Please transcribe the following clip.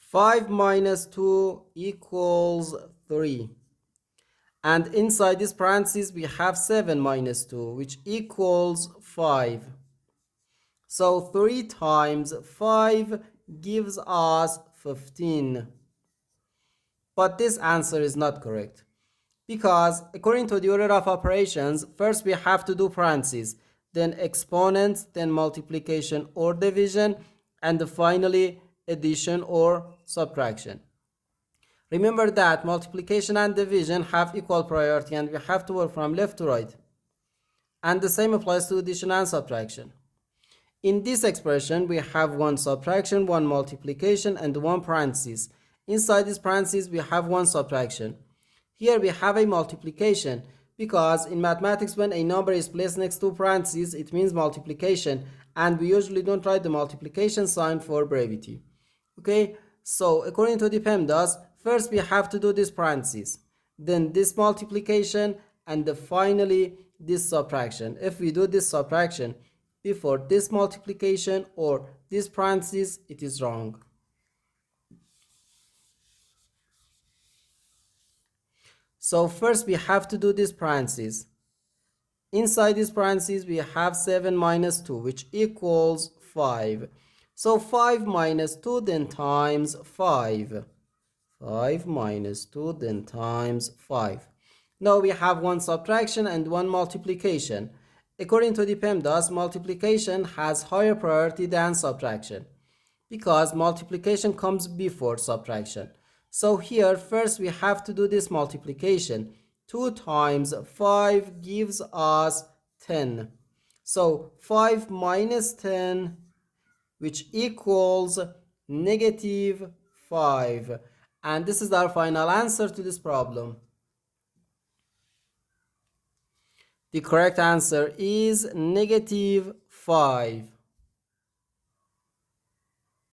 5 minus 2 equals 3. And inside this parenthesis, we have 7 minus 2, which equals 5. So 3 times 5 gives us 15. But this answer is not correct, because according to the order of operations, first we have to do parentheses, then exponents, then multiplication or division, and finally addition or subtraction. Remember that multiplication and division have equal priority and we have to work from left to right. And the same applies to addition and subtraction. In this expression, we have one subtraction, one multiplication, and one parenthesis. Inside this parenthesis, we have one subtraction. Here we have a multiplication, because in mathematics, when a number is placed next to parentheses, it means multiplication, and we usually don't write the multiplication sign for brevity. Okay, so according to the PEMDAS, first we have to do this parentheses, then this multiplication, and finally this subtraction. If we do this subtraction before this multiplication or this parentheses, it is wrong. So first we have to do this parentheses. Inside this parentheses, we have 7 minus 2, which equals 5. So 5 minus 2 then times 5. 5 minus 2 then times 5. Now we have one subtraction and one multiplication. According to the PEMDAS, multiplication has higher priority than subtraction, because multiplication comes before subtraction. So here first we have to do this multiplication. 2 times 5 gives us 10. So 5 minus 10, which equals negative 5. And this is our final answer to this problem. The correct answer is negative 5.